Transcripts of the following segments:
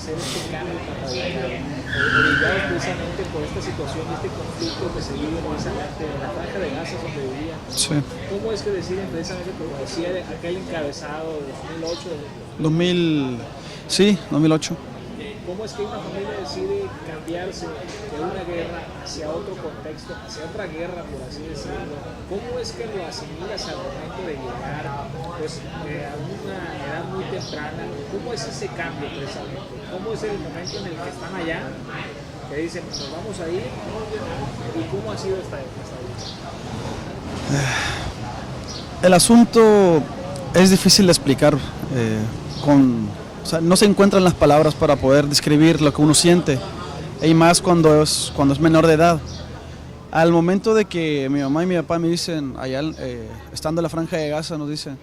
hacer este cambio tan radical, orillados precisamente por esta situación y este conflicto que se vive precisamente en la franja de Gaza donde vivían? Sí. ¿Cómo es que deciden precisamente, como decía aquel encabezado de 2008, 2000, sí, 2008. cómo es que una familia decide cambiarse de una guerra hacia otro contexto, hacia otra guerra, por así decirlo? ¿Cómo es que lo asimilas al momento de llegar pues, a una edad muy temprana? ¿Cómo es ese cambio precisamente? ¿Cómo es el momento en el que están allá, que dicen, nos vamos a ir? ¿Y cómo ha sido esta vida? El asunto es difícil de explicar o sea, no se encuentran las palabras para poder describir lo que uno siente, y más cuando es menor de edad. Al momento de que mi mamá y mi papá me dicen, allá estando en la franja de Gaza, nos dicen,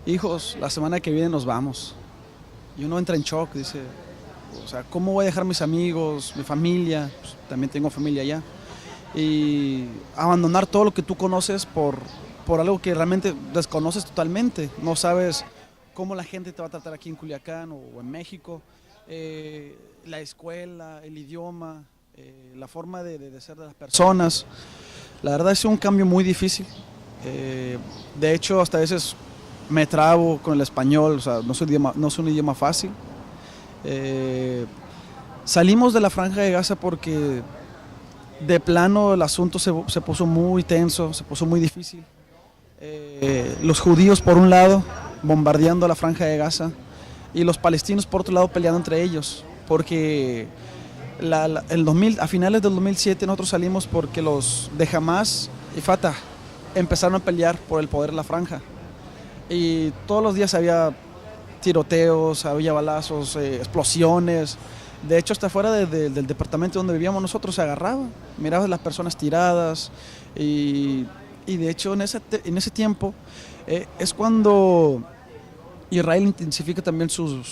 hijos, la semana que viene nos vamos. Y uno entra en shock, dice, o sea, ¿cómo voy a dejar mis amigos, mi familia? Pues, también tengo familia allá. Y abandonar todo lo que tú conoces por algo que realmente desconoces totalmente. No sabes cómo la gente te va a tratar aquí en Culiacán o en México, la escuela, el idioma, la forma de ser de las personas. La verdad es un cambio muy difícil. De hecho, hasta a veces me trabo con el español, o sea, no es un idioma fácil. Salimos de la franja de Gaza porque de plano el asunto se puso muy tenso, se puso muy difícil. Los judíos por un lado bombardeando la franja de Gaza y los palestinos por otro lado peleando entre ellos, porque a finales del 2007 nosotros salimos porque los de Hamas y Fatah empezaron a pelear por el poder de la franja, y todos los días había tiroteos, había balazos, explosiones. De hecho, hasta fuera del departamento donde vivíamos nosotros se agarraba, mirabas las personas tiradas, y de hecho en ese tiempo es cuando Israel intensifica también su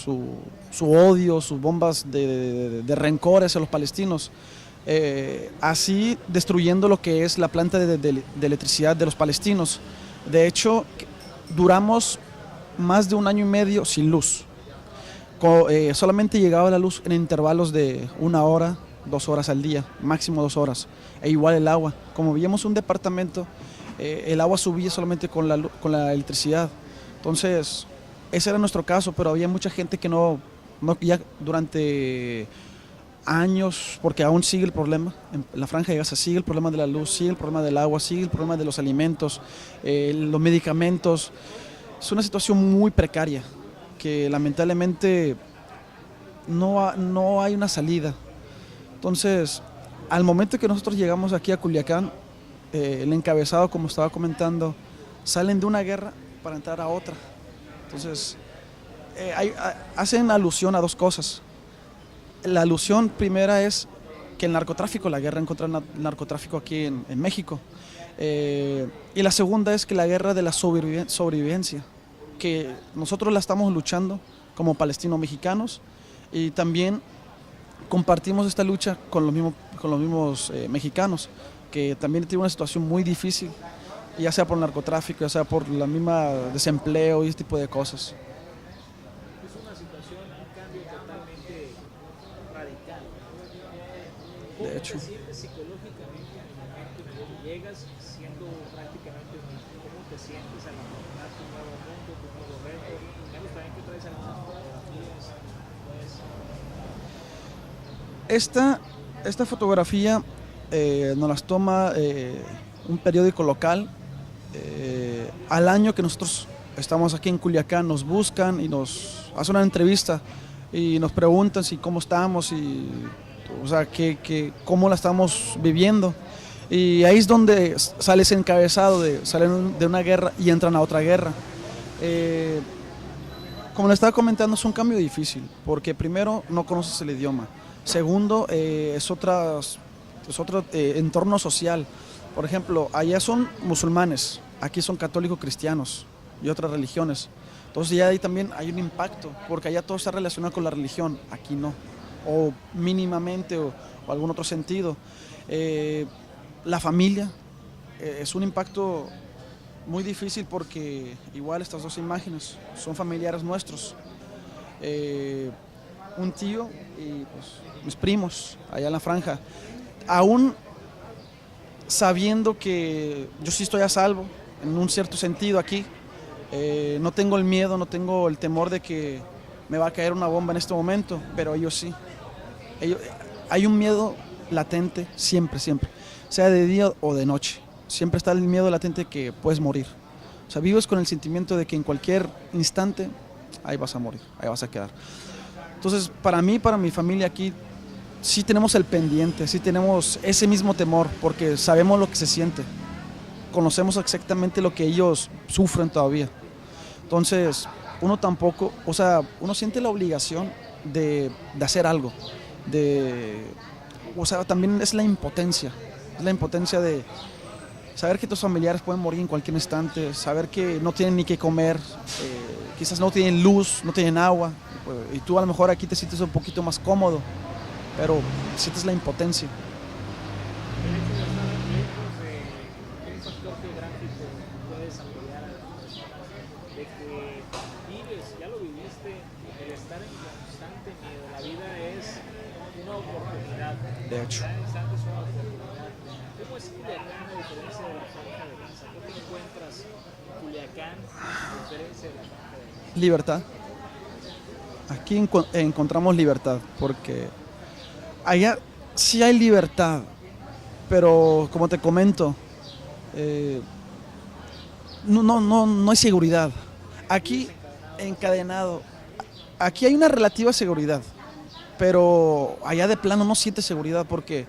odio, sus bombas de rencor hacia los palestinos, así destruyendo lo que es la planta de electricidad de los palestinos. De hecho, duramos más de un año y medio sin luz. Solamente llegaba la luz en intervalos de 1 hora, 2 horas al día, máximo 2 horas. E igual el agua. Como vivíamos un departamento, el agua subía solamente con la electricidad. Entonces, ese era nuestro caso, pero había mucha gente que ya durante años, porque aún sigue el problema, en la franja de Gaza sigue el problema de la luz, sigue el problema del agua, sigue el problema de los alimentos, los medicamentos. Es una situación muy precaria, que lamentablemente no hay una salida. Entonces, al momento que nosotros llegamos aquí a Culiacán, el encabezado, como estaba comentando, salen de una guerra para entrar a otra. Entonces, hacen alusión a dos cosas. La alusión primera es que el narcotráfico, la guerra en contra del narcotráfico aquí en México. Y la segunda es que la guerra de la sobrevivencia, que nosotros la estamos luchando como palestinos mexicanos, y también compartimos esta lucha con los mismos mexicanos, que también tienen una situación muy difícil, ya sea por el narcotráfico, ya sea por la misma desempleo y este tipo de cosas. Es una situación, un cambio totalmente radical. ¿Cómo De hecho, te sientes psicológicamente en el momento en el que llegas siendo prácticamente un niño? ¿Cómo te sientes al afrontar tu nuevo mundo, tu nuevo reto? Vemos también que traes algunas fotografías. Pues, esta fotografía nos las toma un periódico local. Al año que nosotros estamos aquí en Culiacán nos buscan y nos hacen una entrevista y nos preguntan si cómo estamos, o sea, cómo la estamos viviendo. Y ahí es donde sale ese encabezado salen de una guerra y entran a otra guerra. Como le estaba comentando, es un cambio difícil, porque primero no conoces el idioma, segundo es otro entorno social. Por ejemplo, allá son musulmanes, aquí son católicos cristianos y otras religiones. Entonces ya ahí también hay un impacto, porque allá todo está relacionado con la religión, aquí no, o mínimamente o algún otro sentido. La familia es un impacto muy difícil, porque igual estas dos imágenes son familiares nuestros. un tío y pues, mis primos allá en la franja. Aún sabiendo que yo sí estoy a salvo, en un cierto sentido aquí, no tengo el miedo, no tengo el temor de que me va a caer una bomba en este momento, pero ellos sí. Hay un miedo latente siempre, siempre, sea de día o de noche. Siempre está el miedo latente que puedes morir. O sea, vives con el sentimiento de que en cualquier instante ahí vas a morir, ahí vas a quedar. Entonces, para mí, para mi familia aquí, sí tenemos el pendiente, sí tenemos ese mismo temor, porque sabemos lo que se siente. Conocemos exactamente lo que ellos sufren todavía. Entonces, uno tampoco, o sea, uno siente la obligación de hacer algo. O sea, también es la impotencia de saber que tus familiares pueden morir en cualquier instante, saber que no tienen ni qué comer, quizás no tienen luz, no tienen agua, y tú a lo mejor aquí te sientes un poquito más cómodo, pero sientes la impotencia. El hecho de estar lejos de un factor geográfico puede desarrollar a las personas de que vives, ya lo viviste, el estar en constante miedo. La vida es una oportunidad. De hecho. Cada instante es una oportunidad. ¿Cómo es Culiacán a diferencia de la Franja de Gaza? ¿Qué te encuentras en Culiacán a diferencia de la Franja de Gaza? Libertad. Aquí encontramos libertad, porque allá sí hay libertad, pero como te comento, no hay seguridad. Aquí encadenado, aquí hay una relativa seguridad, pero allá de plano no sientes seguridad, porque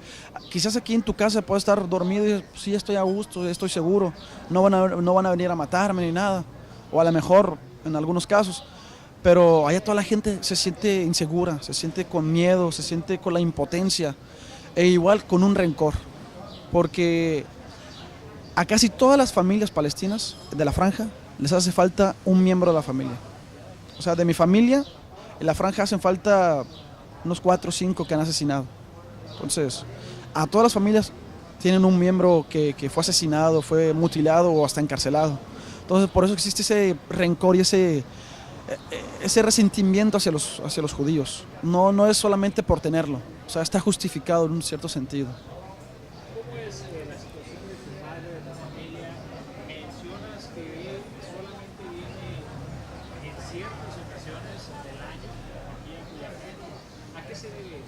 quizás aquí en tu casa puedes estar dormido y sí, estoy a gusto, estoy seguro, no van a venir a matarme ni nada, o a lo mejor en algunos casos. Pero allá toda la gente se siente insegura, se siente con miedo, se siente con la impotencia e igual con un rencor, porque a casi todas las familias palestinas de la franja les hace falta un miembro de la familia. O sea, de mi familia, en la franja hacen falta unos 4 o 5 que han asesinado. Entonces, a todas las familias tienen un miembro que fue asesinado, fue mutilado o hasta encarcelado. Entonces, por eso existe ese rencor y ese resentimiento hacia los judíos. No es solamente por tenerlo, o sea, está justificado en un cierto sentido. ¿Cómo es la situación de tu madre, de tu familia? Mencionas que él solamente viene en ciertas ocasiones del año aquí en Culiacán. ¿A qué se debe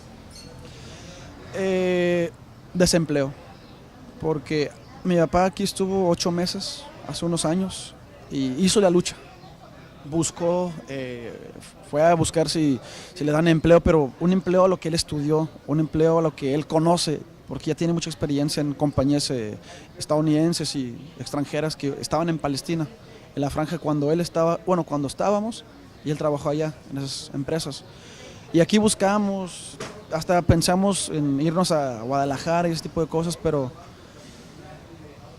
esto? Desempleo, porque mi papá aquí estuvo 8 meses, hace unos años, y hizo la lucha. Buscó, fue a buscar si le dan empleo, pero un empleo a lo que él estudió, un empleo a lo que él conoce, porque ya tiene mucha experiencia en compañías estadounidenses y extranjeras que estaban en Palestina, en la franja cuando estábamos, y él trabajó allá en esas empresas. Y aquí buscamos, hasta pensamos en irnos a Guadalajara y ese tipo de cosas, pero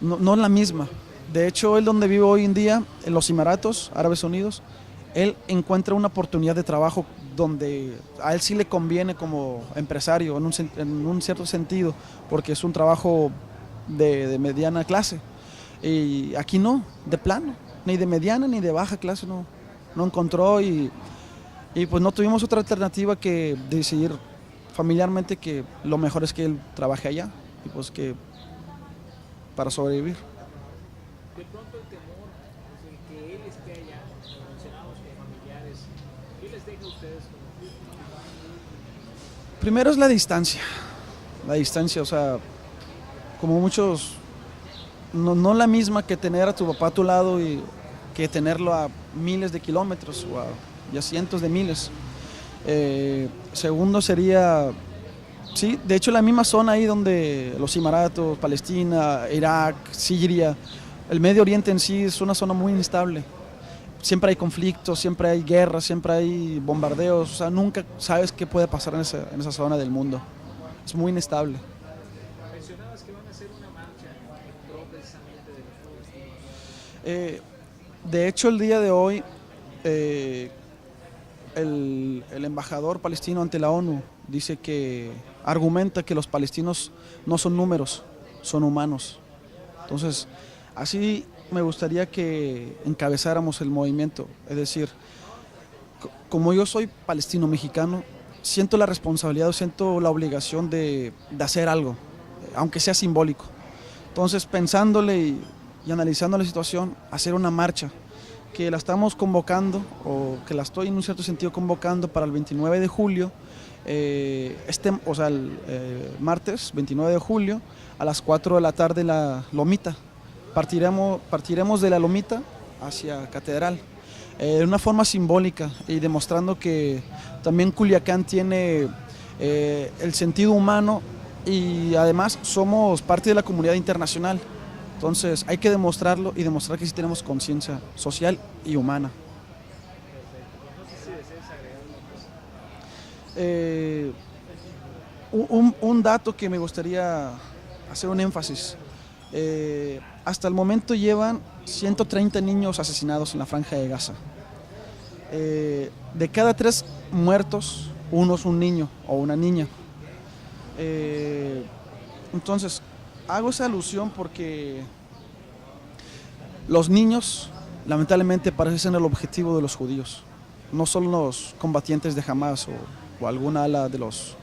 no es la misma. De hecho, él donde vive hoy en día, en los Emiratos Árabes Unidos, él encuentra una oportunidad de trabajo donde a él sí le conviene como empresario, en un cierto sentido, porque es un trabajo de mediana clase. Y aquí no, de plano, ni de mediana ni de baja clase no encontró y pues no tuvimos otra alternativa que decidir familiarmente que lo mejor es que él trabaje allá y pues que para sobrevivir. De pronto el temor de que él esté allá, mencionados con familiares, ¿qué les deja a ustedes como Primero es la distancia, o sea, como muchos, no la misma que tener a tu papá a tu lado y que tenerlo a miles de kilómetros y a cientos de miles. Segundo sería, sí, de hecho la misma zona ahí donde los Emiratos, Palestina, Irak, Siria, el Medio Oriente en sí es una zona muy inestable. Siempre hay conflictos, siempre hay guerras, siempre hay bombardeos. O sea, nunca sabes qué puede pasar en esa zona del mundo. Es muy inestable. mencionabas que van a hacer una marcha en pro precisamente de los palestinos? De hecho, el día de hoy, el embajador palestino ante la ONU dice argumenta que los palestinos no son números, son humanos. Entonces, así me gustaría que encabezáramos el movimiento, es decir, como yo soy palestino mexicano, siento la responsabilidad, siento la obligación de hacer algo, aunque sea simbólico. Entonces, pensándole y analizando la situación, hacer una marcha que la estamos convocando, o que la estoy en un cierto sentido convocando para el 29 de julio, el martes 29 de julio a las 4 de la tarde en la Lomita. Partiremos de la Lomita hacia Catedral, de una forma simbólica y demostrando que también Culiacán tiene el sentido humano y además somos parte de la comunidad internacional. Entonces hay que demostrarlo y demostrar que sí tenemos conciencia social y humana. Un dato que me gustaría hacer un énfasis. Hasta el momento llevan 130 niños asesinados en la Franja de Gaza. De cada 3 muertos, uno es un niño o una niña. Entonces, hago esa alusión porque los niños, lamentablemente, parecen ser el objetivo de los judíos. No solo los combatientes de Hamas o alguna ala de los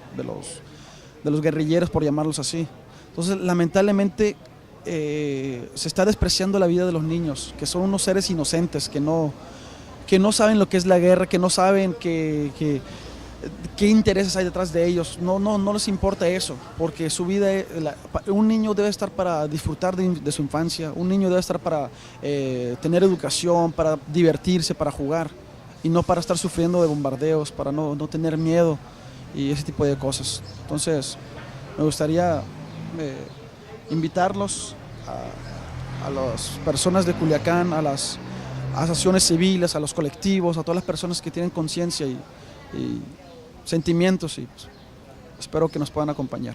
guerrilleros, por llamarlos así. Entonces, lamentablemente, se está despreciando la vida de los niños, que son unos seres inocentes, que no saben lo que es la guerra, que no saben qué intereses hay detrás de ellos. No les importa eso, porque su vida, un niño debe estar para disfrutar de su infancia, un niño debe estar para tener educación, para divertirse, para jugar, y no para estar sufriendo de bombardeos, para no tener miedo y ese tipo de cosas. Entonces, me gustaría invitarlos a las personas de Culiacán, a las asociaciones civiles, a los colectivos, a todas las personas que tienen conciencia y sentimientos, y pues, espero que nos puedan acompañar.